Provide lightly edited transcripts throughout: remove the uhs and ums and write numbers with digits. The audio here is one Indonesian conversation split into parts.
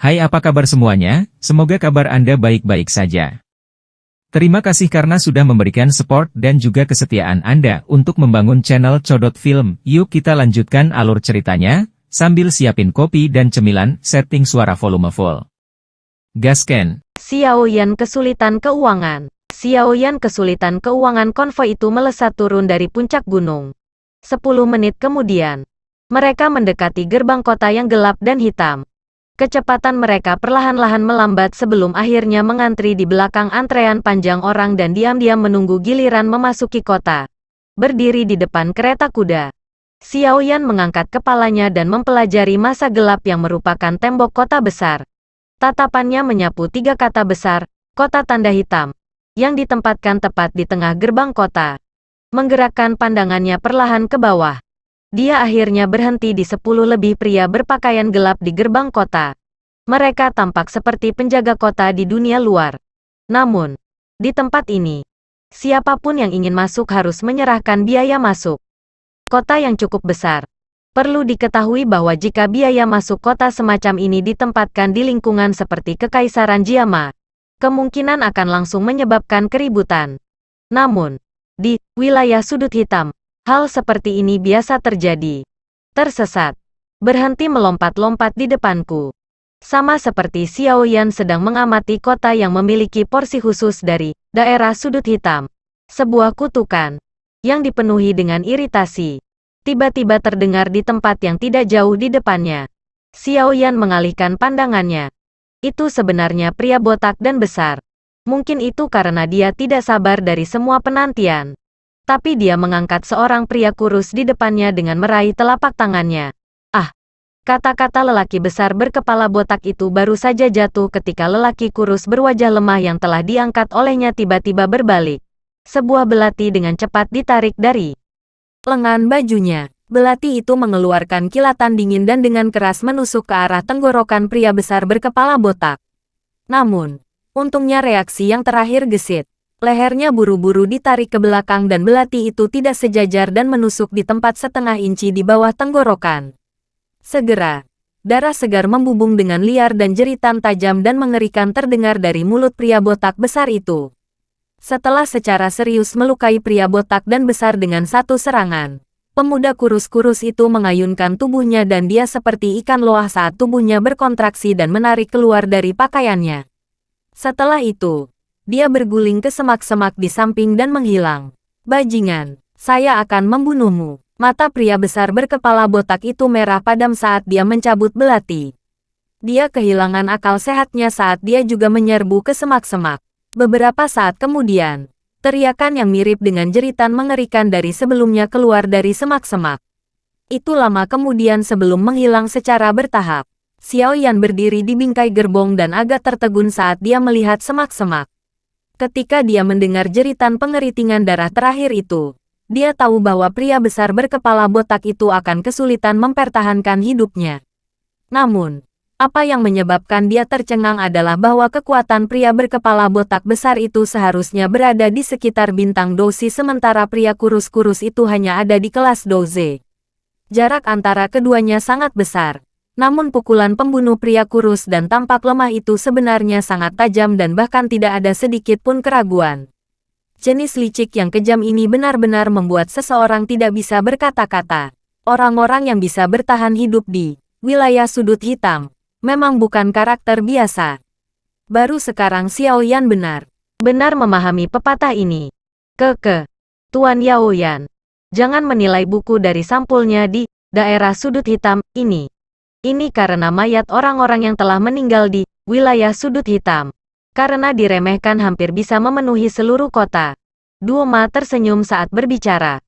Hai, apa kabar semuanya? Semoga kabar Anda baik-baik saja. Terima kasih karena sudah memberikan support dan juga kesetiaan Anda untuk membangun channel Codot Film. Yuk kita lanjutkan alur ceritanya, sambil siapin kopi dan cemilan, setting suara volume full. Gasken. Xiao Yan kesulitan keuangan. Xiao Yan kesulitan keuangan. Konvoi itu melesat turun dari puncak gunung. 10 menit kemudian, mereka mendekati gerbang kota yang gelap dan hitam. Kecepatan mereka perlahan-lahan melambat sebelum akhirnya mengantri di belakang antrean panjang orang dan diam-diam menunggu giliran memasuki kota. Berdiri di depan kereta kuda, Xiao Yan mengangkat kepalanya dan mempelajari masa gelap yang merupakan tembok kota besar. Tatapannya menyapu 3 kata besar, kota tanda hitam, yang ditempatkan tepat di tengah gerbang kota. Menggerakkan pandangannya perlahan ke bawah. Dia akhirnya berhenti di 10 lebih pria berpakaian gelap di gerbang kota. Mereka tampak seperti penjaga kota di dunia luar. Namun, di tempat ini, siapapun yang ingin masuk harus menyerahkan biaya masuk. Kota yang cukup besar. Perlu diketahui bahwa jika biaya masuk kota semacam ini ditempatkan di lingkungan seperti Kekaisaran Jiama, kemungkinan akan langsung menyebabkan keributan. Namun, di wilayah sudut hitam, hal seperti ini biasa terjadi. Tersesat. Berhenti melompat-lompat di depanku. Sama seperti Xiao Yan sedang mengamati kota yang memiliki porsi khusus dari daerah sudut hitam. Sebuah kutukan yang dipenuhi dengan iritasi tiba-tiba terdengar di tempat yang tidak jauh di depannya. Xiao Yan mengalihkan pandangannya. Itu sebenarnya pria botak dan besar. Mungkin itu karena dia tidak sabar dari semua penantian. Tapi dia mengangkat seorang pria kurus di depannya dengan meraih telapak tangannya. Ah! Kata-kata lelaki besar berkepala botak itu baru saja jatuh ketika lelaki kurus berwajah lemah yang telah diangkat olehnya tiba-tiba berbalik. Sebuah belati dengan cepat ditarik dari lengan bajunya. Belati itu mengeluarkan kilatan dingin dan dengan keras menusuk ke arah tenggorokan pria besar berkepala botak. Namun, untungnya reaksi yang terakhir gesit. Lehernya buru-buru ditarik ke belakang dan belati itu tidak sejajar dan menusuk di tempat setengah inci di bawah tenggorokan. Segera, darah segar membubung dengan liar dan jeritan tajam dan mengerikan terdengar dari mulut pria botak besar itu. Setelah secara serius melukai pria botak dan besar dengan satu serangan, pemuda kurus-kurus itu mengayunkan tubuhnya dan dia seperti ikan loah saat tubuhnya berkontraksi dan menarik keluar dari pakaiannya. Setelah itu, dia berguling ke semak-semak di samping dan menghilang. Bajingan, saya akan membunuhmu. Mata pria besar berkepala botak itu merah padam saat dia mencabut belati. Dia kehilangan akal sehatnya saat dia juga menyerbu ke semak-semak. Beberapa saat kemudian, teriakan yang mirip dengan jeritan mengerikan dari sebelumnya keluar dari semak-semak. Itu lama kemudian sebelum menghilang secara bertahap. Xiao Yan berdiri di bingkai gerbong dan agak tertegun saat dia melihat semak-semak. Ketika dia mendengar jeritan pengeritingan darah terakhir itu, dia tahu bahwa pria besar berkepala botak itu akan kesulitan mempertahankan hidupnya. Namun, apa yang menyebabkan dia tercengang adalah bahwa kekuatan pria berkepala botak besar itu seharusnya berada di sekitar bintang Douzi sementara pria kurus-kurus itu hanya ada di kelas Douze. Jarak antara keduanya sangat besar. Namun pukulan pembunuh pria kurus dan tampak lemah itu sebenarnya sangat tajam dan bahkan tidak ada sedikit pun keraguan. Jenis licik yang kejam ini benar-benar membuat seseorang tidak bisa berkata-kata. Orang-orang yang bisa bertahan hidup di wilayah sudut hitam memang bukan karakter biasa. Baru sekarang Xiao Yan benar-benar memahami pepatah ini. Tuan Yao Yan, jangan menilai buku dari sampulnya di daerah sudut hitam ini. Ini karena mayat orang-orang yang telah meninggal di wilayah sudut hitam. Karena diremehkan hampir bisa memenuhi seluruh kota. Duo Ma tersenyum saat berbicara.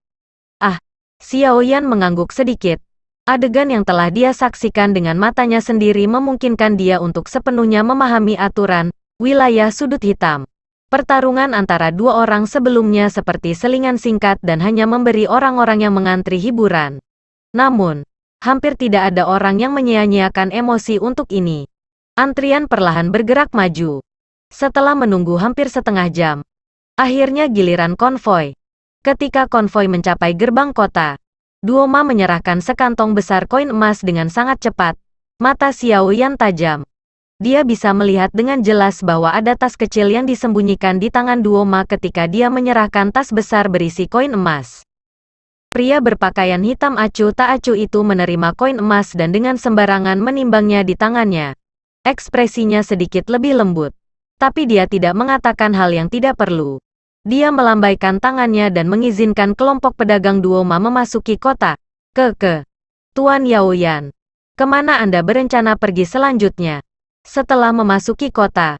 Ah, Xiao Yan mengangguk sedikit. Adegan yang telah dia saksikan dengan matanya sendiri memungkinkan dia untuk sepenuhnya memahami aturan wilayah sudut hitam. Pertarungan antara dua orang sebelumnya seperti selingan singkat dan hanya memberi orang-orang yang mengantri hiburan. Namun, hampir tidak ada orang yang menyia-nyiakan emosi untuk ini. Antrian perlahan bergerak maju. Setelah menunggu hampir setengah jam, akhirnya giliran konvoi. Ketika konvoi mencapai gerbang kota, Duo Ma menyerahkan sekantong besar koin emas dengan sangat cepat. Mata Xiao Yan tajam. Dia bisa melihat dengan jelas bahwa ada tas kecil yang disembunyikan di tangan Duo Ma ketika dia menyerahkan tas besar berisi koin emas. Pria berpakaian hitam acuh tak acuh itu menerima koin emas dan dengan sembarangan menimbangnya di tangannya. Ekspresinya sedikit lebih lembut. Tapi dia tidak mengatakan hal yang tidak perlu. Dia melambaikan tangannya dan mengizinkan kelompok pedagang Duo Ma memasuki kota. Tuan Yaoyan, kemana Anda berencana pergi selanjutnya? Setelah memasuki kota,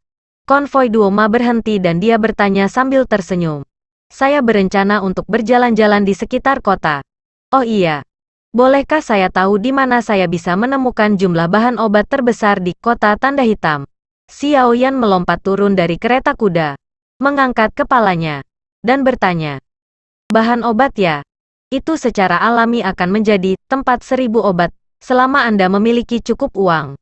konvoi Duo Ma berhenti dan dia bertanya sambil tersenyum. Saya berencana untuk berjalan-jalan di sekitar kota. Oh iya, bolehkah saya tahu di mana saya bisa menemukan jumlah bahan obat terbesar di kota tanda hitam? Xiao Yan melompat turun dari kereta kuda, mengangkat kepalanya, dan bertanya. Bahan obat ya? Itu secara alami akan menjadi tempat 1000 obat, selama Anda memiliki cukup uang.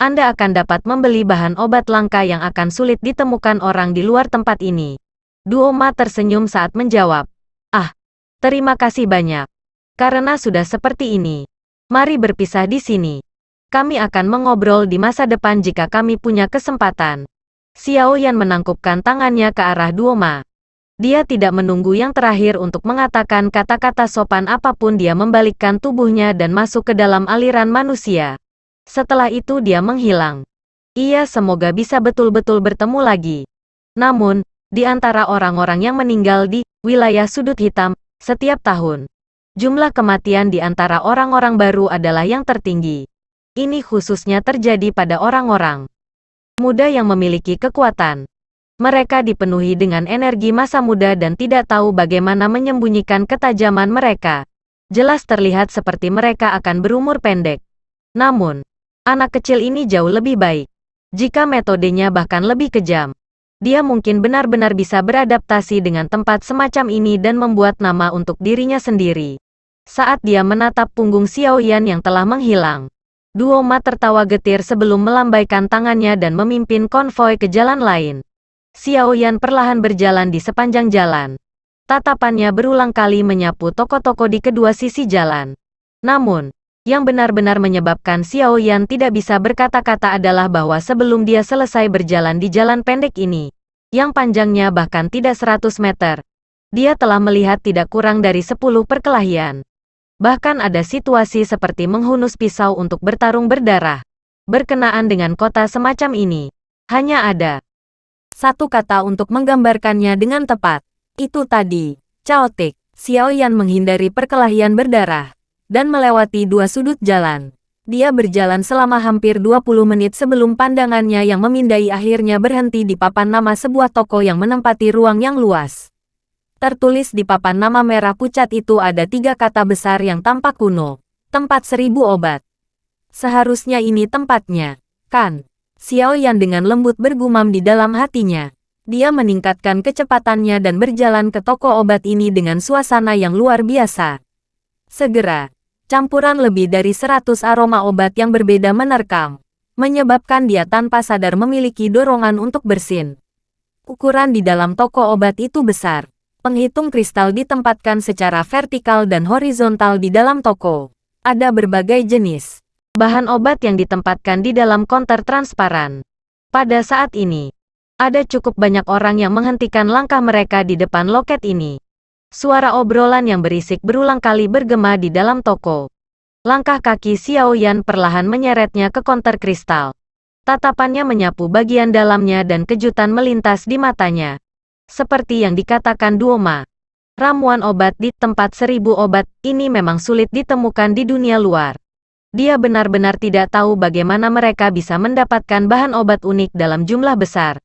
Anda akan dapat membeli bahan obat langka yang akan sulit ditemukan orang di luar tempat ini. Duo Ma tersenyum saat menjawab. Ah, terima kasih banyak. Karena sudah seperti ini, mari berpisah di sini. Kami akan mengobrol di masa depan jika kami punya kesempatan. Xiao Yan menangkupkan tangannya ke arah Duo Ma. Dia tidak menunggu yang terakhir untuk mengatakan kata-kata sopan apapun, dia membalikkan tubuhnya dan masuk ke dalam aliran manusia. Setelah itu dia menghilang. Ia semoga bisa betul-betul bertemu lagi. Namun, di antara orang-orang yang meninggal di wilayah sudut hitam, setiap tahun, jumlah kematian di antara orang-orang baru adalah yang tertinggi. Ini khususnya terjadi pada orang-orang muda yang memiliki kekuatan. Mereka dipenuhi dengan energi masa muda dan tidak tahu bagaimana menyembunyikan ketajaman mereka. Jelas terlihat seperti mereka akan berumur pendek. Namun, anak kecil ini jauh lebih baik. Jika metodenya bahkan lebih kejam, dia mungkin benar-benar bisa beradaptasi dengan tempat semacam ini dan membuat nama untuk dirinya sendiri. Saat dia menatap punggung Xiao Yan yang telah menghilang, Duo Ma tertawa getir sebelum melambaikan tangannya dan memimpin konvoi ke jalan lain. Xiao Yan perlahan berjalan di sepanjang jalan. Tatapannya berulang kali menyapu toko-toko di kedua sisi jalan. Namun, yang benar-benar menyebabkan Xiao Yan tidak bisa berkata-kata adalah bahwa sebelum dia selesai berjalan di jalan pendek ini, yang panjangnya bahkan tidak 100 meter, dia telah melihat tidak kurang dari 10 perkelahian. Bahkan ada situasi seperti menghunus pisau untuk bertarung berdarah. Berkenaan dengan kota semacam ini, hanya ada satu kata untuk menggambarkannya dengan tepat. Itu tadi, chaotic. Xiao Yan menghindari perkelahian berdarah dan melewati dua sudut jalan. Dia berjalan selama hampir 20 menit sebelum pandangannya yang memindai akhirnya berhenti di papan nama sebuah toko yang menempati ruang yang luas. Tertulis di papan nama merah pucat itu ada 3 kata besar yang tampak kuno. Tempat 1000 obat. Seharusnya ini tempatnya, kan? Xiao Yan dengan lembut bergumam di dalam hatinya. Dia meningkatkan kecepatannya dan berjalan ke toko obat ini dengan suasana yang luar biasa. Segera, campuran lebih dari 100 aroma obat yang berbeda menerkam, menyebabkan dia tanpa sadar memiliki dorongan untuk bersin. Ukuran di dalam toko obat itu besar. Penghitung kristal ditempatkan secara vertikal dan horizontal di dalam toko. Ada berbagai jenis bahan obat yang ditempatkan di dalam konter transparan. Pada saat ini, ada cukup banyak orang yang menghentikan langkah mereka di depan loket ini. Suara obrolan yang berisik berulang kali bergema di dalam toko. Langkah kaki Xiao Yan perlahan menyeretnya ke konter kristal. Tatapannya menyapu bagian dalamnya dan kejutan melintas di matanya. Seperti yang dikatakan Duo Ma, ramuan obat di tempat 1000 obat ini memang sulit ditemukan di dunia luar. Dia benar-benar tidak tahu bagaimana mereka bisa mendapatkan bahan obat unik dalam jumlah besar.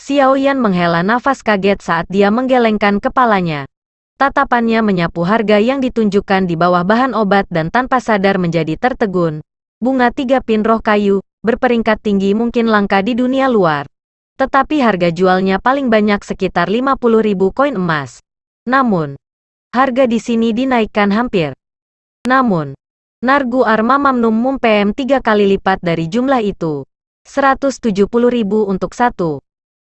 Xiao Yan menghela nafas kaget saat dia menggelengkan kepalanya. Tatapannya menyapu harga yang ditunjukkan di bawah bahan obat dan tanpa sadar menjadi tertegun. Bunga 3 pin roh kayu, berperingkat tinggi mungkin langka di dunia luar. Tetapi harga jualnya paling banyak sekitar 50.000 koin emas. Namun, harga di sini dinaikkan hampir. Namun, Nargu Arma Mamnum Mumpem 3 kali lipat dari jumlah itu. 170.000 untuk satu.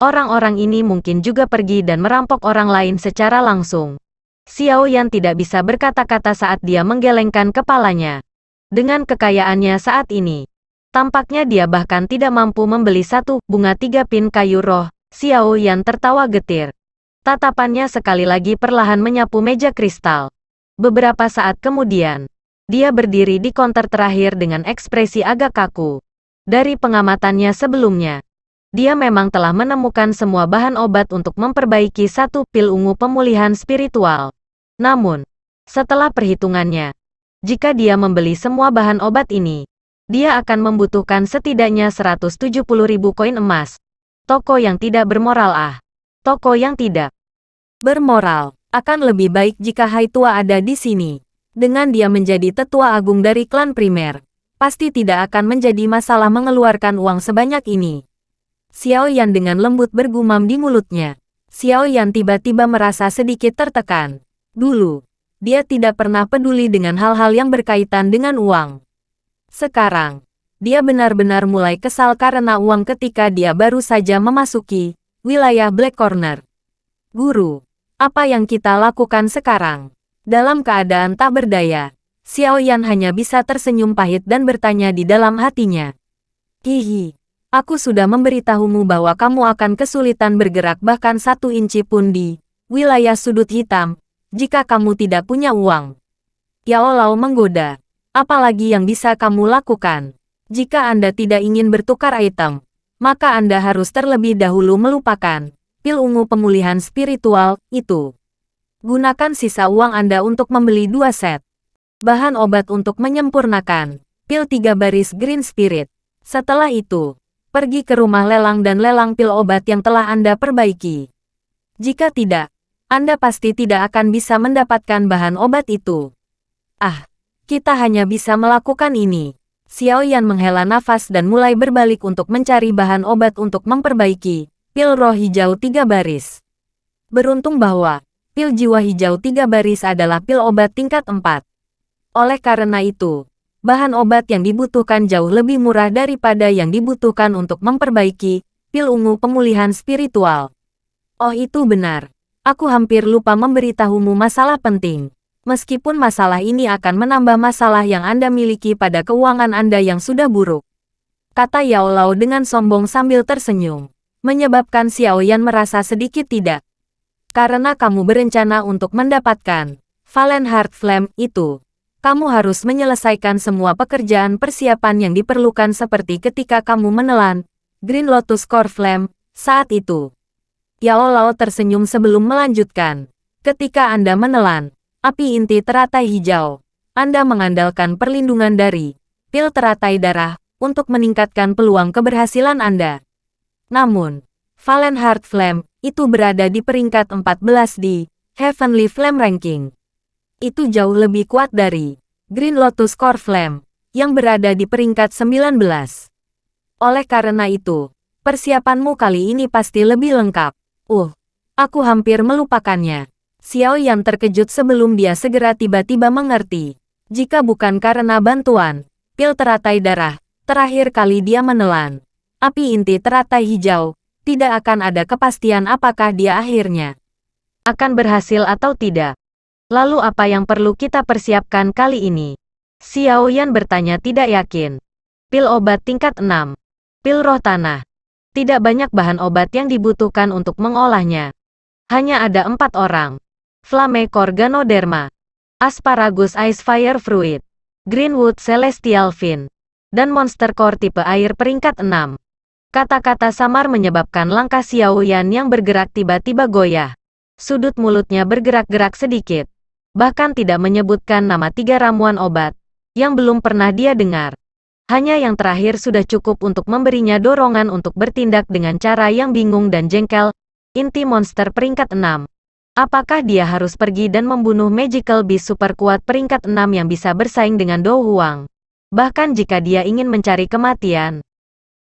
Orang-orang ini mungkin juga pergi dan merampok orang lain secara langsung. Xiao Yan tidak bisa berkata-kata saat dia menggelengkan kepalanya. Dengan kekayaannya saat ini, Tampaknya dia bahkan tidak mampu membeli satu bunga 3 pin kayu roh. Xiao Yan tertawa getir. Tatapannya sekali lagi perlahan menyapu meja kristal. Beberapa saat kemudian, dia berdiri di konter terakhir dengan ekspresi agak kaku. Dari pengamatannya sebelumnya, dia memang telah menemukan semua bahan obat untuk memperbaiki satu pil ungu pemulihan spiritual. Namun, setelah perhitungannya, jika dia membeli semua bahan obat ini, dia akan membutuhkan setidaknya 170.000 koin emas. Toko yang tidak bermoral Toko yang tidak bermoral. Akan lebih baik jika Hai Tua ada di sini. Dengan dia menjadi tetua agung dari klan primer, pasti tidak akan menjadi masalah mengeluarkan uang sebanyak ini. Xiao Yan dengan lembut bergumam di mulutnya. Xiao Yan tiba-tiba merasa sedikit tertekan. Dulu, dia tidak pernah peduli dengan hal-hal yang berkaitan dengan uang. Sekarang, dia benar-benar mulai kesal karena uang ketika dia baru saja memasuki wilayah Black Corner. Guru, apa yang kita lakukan sekarang? Dalam keadaan tak berdaya, Xiao Yan hanya bisa tersenyum pahit dan bertanya di dalam hatinya. Hihi, aku sudah memberitahumu bahwa kamu akan kesulitan bergerak bahkan 1 inci pun di wilayah sudut hitam, jika kamu tidak punya uang. Yao Lao menggoda. Apalagi yang bisa kamu lakukan? Jika Anda tidak ingin bertukar item, maka Anda harus terlebih dahulu melupakan pil ungu pemulihan spiritual itu. Gunakan sisa uang Anda untuk membeli 2 set bahan obat untuk menyempurnakan pil 3 baris Green Spirit. Setelah itu, pergi ke rumah lelang dan lelang pil obat yang telah Anda perbaiki. Jika tidak, Anda pasti tidak akan bisa mendapatkan bahan obat itu. Kita hanya bisa melakukan ini. Xiao Yan menghela nafas dan mulai berbalik untuk mencari bahan obat untuk memperbaiki pil roh hijau 3 baris. Beruntung bahwa pil jiwa hijau 3 baris adalah pil obat tingkat 4. Oleh karena itu, bahan obat yang dibutuhkan jauh lebih murah daripada yang dibutuhkan untuk memperbaiki pil ungu pemulihan spiritual. Oh itu benar. Aku hampir lupa memberitahumu masalah penting. Meskipun masalah ini akan menambah masalah yang Anda miliki pada keuangan Anda yang sudah buruk, kata Yao Lao dengan sombong sambil tersenyum, menyebabkan Xiao Yan merasa sedikit tidak. Karena kamu berencana untuk mendapatkan Valen Heart Flame itu, kamu harus menyelesaikan semua pekerjaan persiapan yang diperlukan seperti ketika kamu menelan Green Lotus Core Flame saat itu. Yao Lao tersenyum sebelum melanjutkan. Ketika Anda menelan api inti teratai hijau, Anda mengandalkan perlindungan dari pil teratai darah untuk meningkatkan peluang keberhasilan Anda. Namun, Valen Heart Flame itu berada di peringkat 14 di Heavenly Flame Ranking. Itu jauh lebih kuat dari Green Lotus Core Flame yang berada di peringkat 19. Oleh karena itu, persiapanmu kali ini pasti lebih lengkap. Aku hampir melupakannya. Xiao Yan terkejut sebelum dia segera tiba-tiba mengerti. Jika bukan karena bantuan pil teratai darah, terakhir kali dia menelan api inti teratai hijau, tidak akan ada kepastian apakah dia akhirnya akan berhasil atau tidak. Lalu apa yang perlu kita persiapkan kali ini? Xiao Yan bertanya tidak yakin. Pil obat tingkat 6. Pil roh tanah. Tidak banyak bahan obat yang dibutuhkan untuk mengolahnya. Hanya ada 4 orang. Flame Core Ganoderma, Asparagus Ice Fire Fruit, Greenwood Celestial Fin, dan Monster Core tipe air peringkat 6. Kata-kata samar menyebabkan langkah Xiao Yan yang bergerak tiba-tiba goyah. Sudut mulutnya bergerak-gerak sedikit. Bahkan tidak menyebutkan nama 3 ramuan obat yang belum pernah dia dengar. Hanya yang terakhir sudah cukup untuk memberinya dorongan untuk bertindak dengan cara yang bingung dan jengkel. Inti monster peringkat 6. Apakah dia harus pergi dan membunuh Magical Beast super kuat peringkat 6 yang bisa bersaing dengan Do Huang? Bahkan jika dia ingin mencari kematian.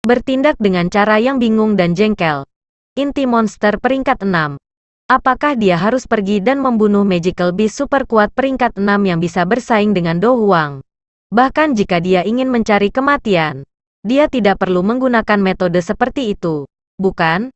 Bertindak dengan cara yang bingung dan jengkel. Inti monster peringkat 6. Apakah dia harus pergi dan membunuh Magical Beast super kuat peringkat 6 yang bisa bersaing dengan Do Huang? Bahkan jika dia ingin mencari kematian, dia tidak perlu menggunakan metode seperti itu, bukan?